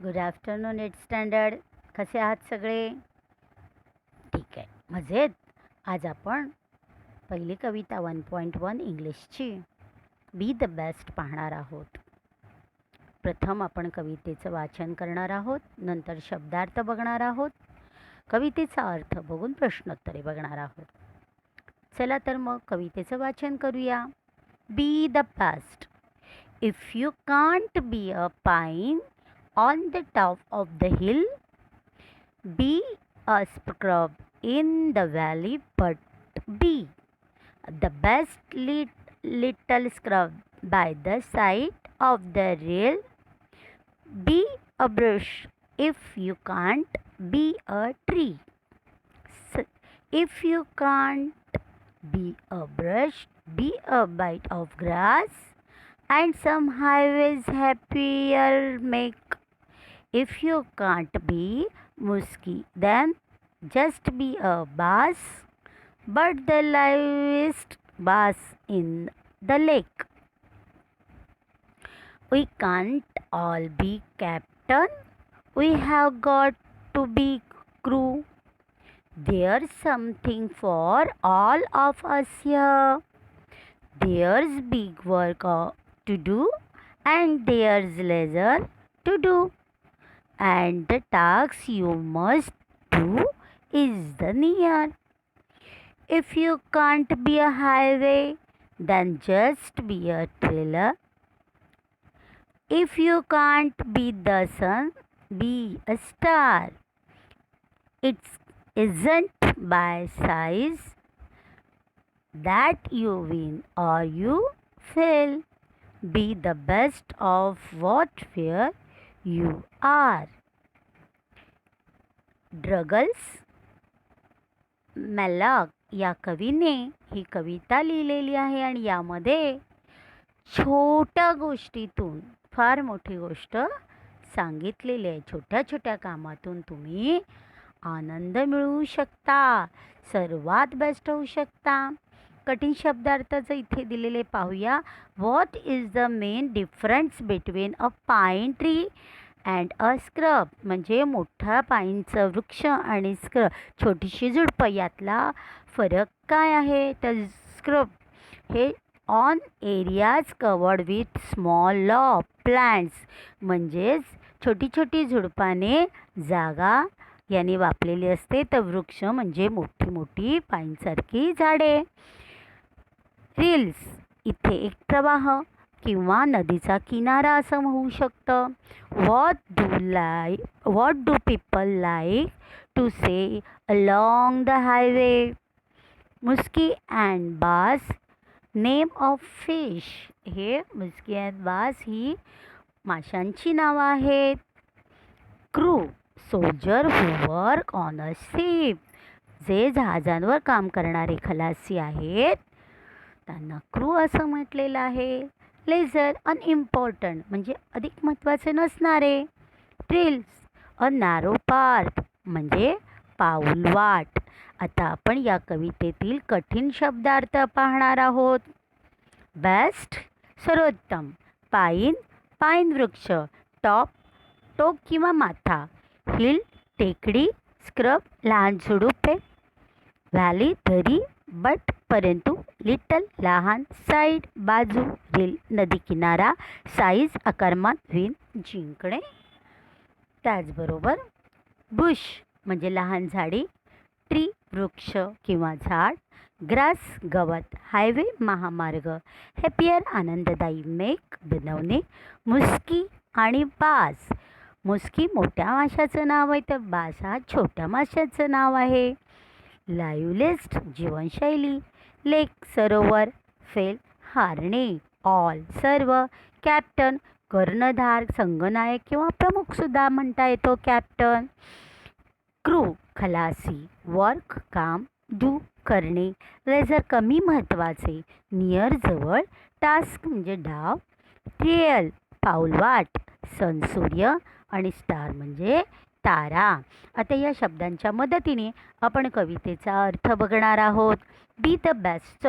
Good afternoon at standard. कसे आहात सगळे? ठीक आहे, मजेत. आज आपण पहिली कविता 1.1 इंग्लिशची बी द बेस्ट पाहणार आहोत. प्रथम आपण कवितेचं वाचन करणार आहोत, नंतर शब्दार्थ बघणार आहोत, कवितेचा अर्थ बघून प्रश्नोत्तरे बघणार आहोत. चला तर मग कवितेचं वाचन करूया. बी the best. If you can't be a pine on the top of the hill, be a scrub in the valley, but be the best little scrub by the side of the rail. Be a brush if you can't be a tree. If you can't be a brush, be a bite of grass, and some highways happier make. If you can't be musky, then just be a bass, but the liveliest bass in the lake. We can't all be captain, we have got to be crew. There's something for all of us here. There's big work to do, and there's leisure to do. And the task you must do is the near. If you can't be a highway, then just be a trailer. If you can't be the sun, be a star. It isn't by size that you win or you fail. Be the best of whatever you are. Douglas Malloch या कवीने ही कविता लिहिलेली आहे आणि यामध्ये छोट्या गोष्टीतून फार मोठी गोष्ट सांगितलेली आहे. छोट्या छोट्या कामातून तुम्ही आनंद मिळवू शकता, सर्वात बेस्ट होऊ शकता. कठीण शब्दार्थाचं इथे दिलेले पाहूया. What is the main difference between a pine tree and a scrub. म्हणजे मोठा पाईनचं वृक्ष आणि स्क्रब, छोटीशी झुडपं, यातला फरक काय आहे? तर स्क्रब हे on areas covered with small law plants, म्हणजेच छोटी छोटी झुडपाने जागा याने वापलेली असते. तर वृक्ष म्हणजे मोठी मोठी पाईनसारखी झाडे. रिल्स इथे एक प्रवाह किंवा नदीचा किनारा असं होऊ शकतं. What do people like to say along the highway. Muskie and bass name of fish. हे मुस्की अँड बास ही माशांची नावं आहेत. Crew soldier who work on a ship. जे जहाजांवर काम करणारे खलासी आहेत त्यांना क्रू असं म्हटलेलं आहे. लेझर अनइम्पॉर्टंट म्हणजे अधिक महत्त्वाचे नसणारे. ट्रेल्स अ नॅरो पार्ट म्हणजे पाऊलवाट. आता आपण या कवितेतील कठीण शब्दार्थ पाहणार आहोत. बेस्ट सर्वोत्तम. पाईन पाईन वृक्ष. टॉप टोक किंवा माथा. हिल टेकडी. स्क्रब लहान झुडुपे. व्हॅली दरी बट परंतु. लिटल लहान. साईड बाजू. रिल नदी किनारा. साईज आकारमान. विन जिंकणे. त्याचबरोबर बुश म्हणजे लहान झाडी. ट्री वृक्ष किंवा झाड. ग्रास गवत. हायवे महामार्ग. हॅपियर आनंददायी. मेक बनवणे. मुस्की आणि बास. मुस्की मोठ्या माशाचं नाव आहे, तर बास हा छोट्या माशाचं नाव आहे. लाईव्हलिस्ट जीवनशैली. लेक सरोवर. फेल हारणे. ऑल सर्व. कॅप्टन कर्णधार संगनायक किंवा प्रमुखसुद्धा म्हणता येतो कॅप्टन. क्रू खलासी. वर्क काम. डू करणे. लेझर कमी महत्त्वाचे. नियर जवळ. टास्क म्हणजे डाव. ट्रेल पाऊलवाट. सन सूर्य आणि स्टार म्हणजे तारा. आता या शब्दांच्या मदतीने आपण कवितेचा अर्थ बघणार आहोत. बी द बेस्ट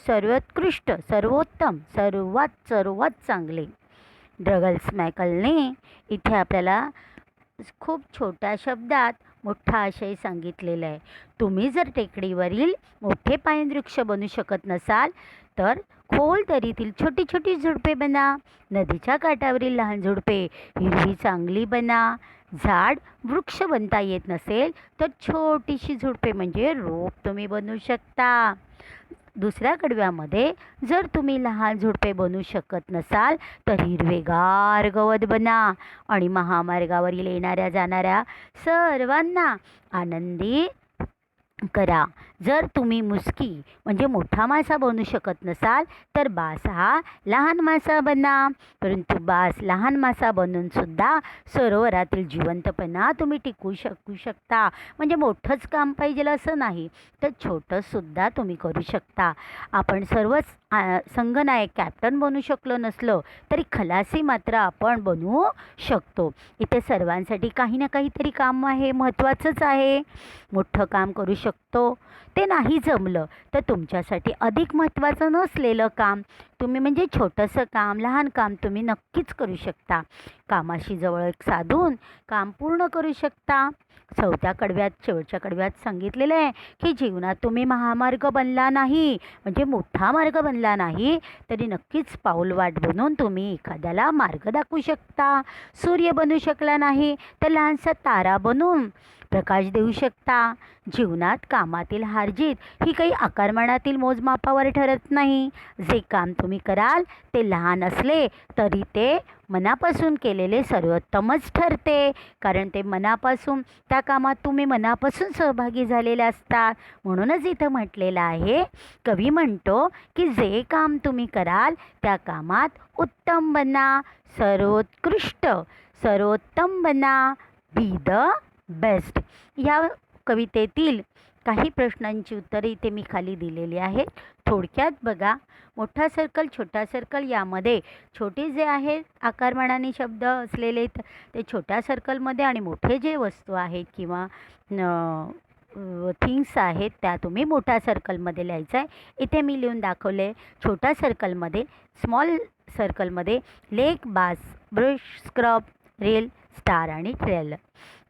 सर्वोत्कृष्ट सर्वोत्तम सर्वात सर्वात चांगले. ड्रगल्स मॅकलने इथे आपल्याला खूप छोट्या शब्दात मोठा आशय सांगितलेला आहे. तुम्ही जर टेकडीवरील मोठे पाईन वृक्ष बनू शकत नसाल तर खोल दरीतील छोटी छोटी झुडपे बना. नदीच्या काठावरील लहान झुडपे हिरवी चांगली बना. झाड वृक्ष बनता येत नसेल तर छोटीशी झुडपे म्हणजे रोप तुम्ही बनवू शकता. दुसऱ्या कडव्यामध्ये जर तुम्ही लहान झुडपे बनवू शकत नसाल तर हिरवेगार गवत बना आणि महामार्गावरील येणाऱ्या जाणाऱ्या सर्वांना आनंदी करा. जर तुम्ही मुसकी म्हणजे मोठा मासा बनू शकत नसाल तर बास हा लहान मासा बना. परंतु बास लहान मासा बनून सुद्धा सरोवरातील जिवंतपणा तुम्ही टिकवू शकता. म्हणजे मोठंच काम पाहिजे असं नाही, तर छोटंसुद्धा तुम्ही करू शकता. आपण सर्वच संघनायक कॅप्टन बनू शकलो नसलो तरी खलासी मात्र आपण बनवू शकतो. इथे सर्वांसाठी काही ना काहीतरी काम आहे, महत्त्वाचंच आहे. मोठं काम करू शकतो. ते नाही जमलं तर तुमच्यासाठी अधिक महत्त्वाचं नसलेलं काम तुम्ही म्हणजे छोटंसं काम, लहान काम तुम्ही नक्कीच करू शकता. कामाशी जवळ साधून काम पूर्ण करू शकता. चौथ्या कडव्यात शेवटच्या कडव्यात सांगितलेलं आहे की जीवनात तुम्ही महामार्ग बनला नाही म्हणजे मोठा मार्ग बनला नाही तरी नक्कीच पाऊलवाट बनवून तुम्ही एखाद्याला मार्ग दाखवू शकता. सूर्य बनू शकला नाही तर लहानसा तारा बनून प्रकाश देऊ शकता. जीवनात कामातील हारजीत ही काही आकारमानातील मोजमापावर ठरत नाही. जे काम तुम्ही कराल ते लहान असले तरी ते मनापासून केलेले सर्वोत्तमच ठरते, कारण ते मनापासून त्या कामात तुम्ही मनापासून सहभागी झालेले असतात. म्हणूनच इथं म्हटलेलं आहे, कवी म्हणतो की जे काम तुम्ही कराल त्या कामात उत्तम बना, सर्वोत्कृष्ट सर्वोत्तम बना, बी द बेस्ट. या कवितेतील काही प्रश्नांची उत्तरे इथे मी खाली दिलेली आहेत. थोडक्यात बघा, मोठा सर्कल छोटा सर्कल यामध्ये छोटे जे आहेत आकारमानाने शब्द असलेले ते छोट्या सर्कलमध्ये आणि मोठे जे वस्तू आहेत किंवा थिंग्स आहेत त्या तुम्ही मोठ्या सर्कलमध्ये लिहायचं आहे. इथे मी लिहून दाखवले. छोट्या सर्कलमध्ये स्मॉल सर्कलमध्ये लेक, बास, ब्रश, स्क्रब, रेल, स्टार आणि ट्रेल.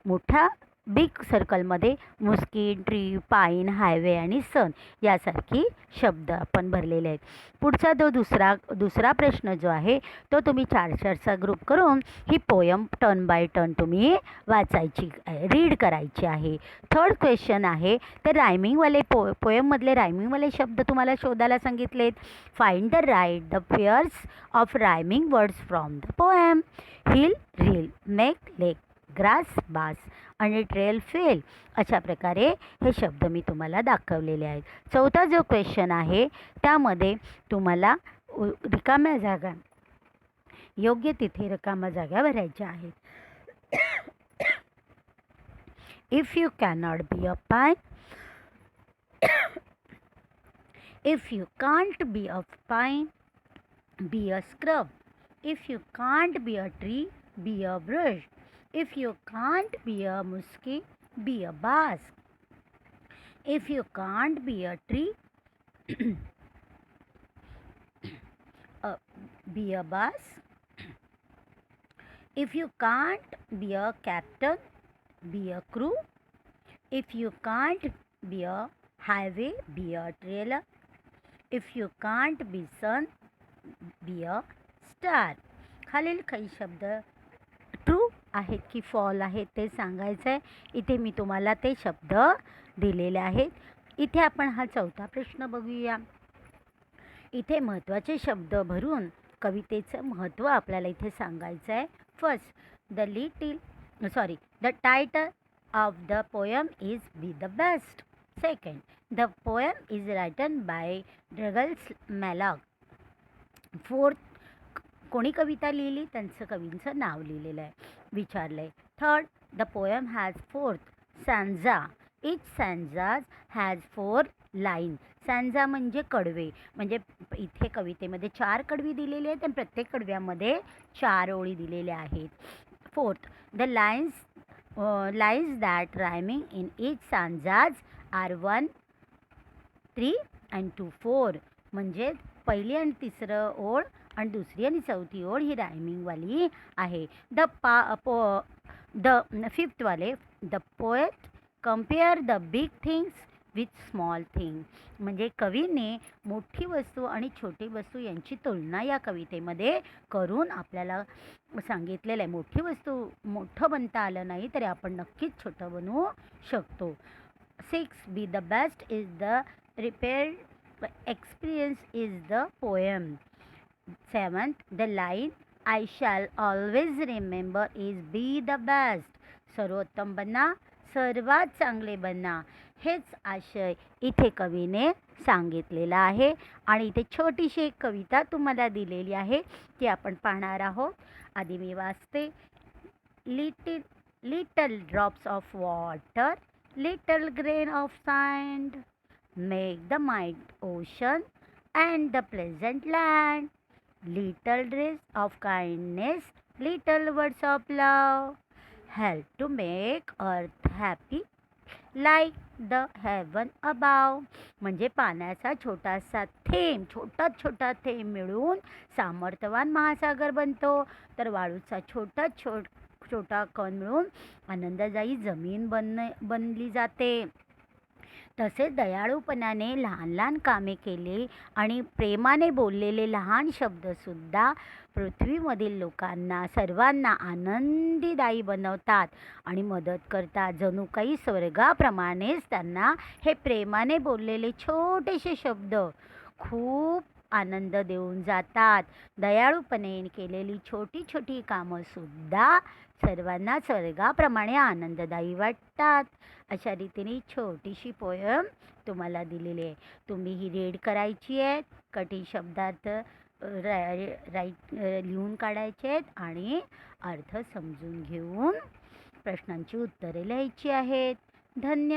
मोठ्या बिग सर्कलमध्ये मुस्की, ट्री, पाईन, हायवे आणि सन यासारखी शब्द आपण भरलेले आहेत. पुढचा जो दुसरा प्रश्न जो आहे तो तुम्ही 4-4चा ग्रुप करून ही पोयम टर्न बाय टर्न तुम्ही वाचायची रीड करायची आहे. थर्ड क्वेश्चन आहे तर रायमिंगवाले पोयममधले रायमिंगवाले शब्द तुम्हाला शोधायला सांगितलेत. Find the right the pairs of rhyming words from the poem. Hill, rill, make, lake, grass, bass आणि ट्रेल, फेल. अशा प्रकारे हे शब्द मी तुम्हाला दाखवलेले आहेत. चौथा जो क्वेश्चन आहे त्यामध्ये तुम्हाला रिकाम्या जागा योग्य तिथे रिकाम्या जागा भरायच्या आहेत. If you cannot be a pine, if you can't be a pine, be a scrub. If you can't be a tree, be a brush. If you can't be a musky, be a bass. If you can't be a tree, be a bass. If you can't be a captain, be a crew. If you can't be a highway, be a trailer. If you can't be sun, be a star. खालील काही शब्द true आहेत की fall आहेत ते सांगायचं आहे. इथे मी तुम्हाला ते शब्द दिलेले आहेत. इथे आपण हा चौथा प्रश्न बघूया. इथे महत्त्वाचे शब्द भरून कवितेचं महत्त्व आपल्याला इथे सांगायचं आहे. First, the title of the poem is be the best. Second, the poem is written by Douglas मॅकल. फोर्थ, कोणी कविता लिहिली त्यांचं कवींचं नाव लिहिलेलं आहे विचारलं आहे. Third, the poem has fourth stanza. Each stanzas has 4 line. Stanza म्हणजे कडवे, म्हणजे इथे कवितेमध्ये 4 कडवी दिलेली आहेत आणि प्रत्येक कडव्यामध्ये 4 ओळी दिलेल्या आहेत. Fourth, the lines that rhyming in each stanzas are 1, 3 and 2, 4. म्हणजे पहिली आणि तिसरं ओळ आणि दुसरी आणि चौथी ओळ ही रायमिंगवाली आहे. द फिफ्थवाले, the poet compare the big things with small thing. म्हणजे कवीने मोठी वस्तू आणि छोटी वस्तू यांची तुलना या कवितेमध्ये करून आपल्याला सांगितलेलं आहे. मोठी वस्तू मोठं बनता आलं नाही तरी आपण नक्कीच छोटं बनवू शकतो. 6. Be the best is the repair experience is the poem. 7th, the line I shall always remember is be the best. सर्वोत्तम बना, सर्वात चांगले बना. हेच आशय इथे कवीने सांगितलेला आहे. आणि इथे छोटीशी एक कविता तुम्हाला दिलेली आहे ती आपण पाहणार आहोत. आधी मी वाचते. Little drops of water, little grain of sand, make the mighty ocean and the pleasant land. Little rays of kindness, little words of love, help to make earth happy like the heaven above. म्हणजे पाण्याचा छोटासा थेंब, छोटा थेंब मिळून सामर्थ्यवान महासागर बनतो, तर वाळूचा छोटा कण मिळून आनंददायी जमीन बनली जाते. तसेच दयाळूपणाने लहान लहान कामे केली आणि प्रेमाने बोललेले लहान शब्दसुद्धा पृथ्वीमधील लोकांना सर्वांना आनंदीदायी बनवतात आणि मदत करतात. जणू काही स्वर्गाप्रमाणेच त्यांना हे प्रेमाने बोललेले छोटेसे शब्द खूप आनंद देऊन जातात. दयाळूपणे केलेली छोटी कामंसुद्धा सर्वांना स्वर्गाप्रमाणे आनंददायी वाटतात. अशा रीतीने छोटीशी पोयम तुम्हाला दिलेली आहे. तुम्ही ही रीड करायची आहे. कठीण शब्दार्थ लिहून काढायचे आहेत आणि अर्थ समजून घेऊन प्रश्नांची उत्तरे लिहायची आहेत. धन्यवाद.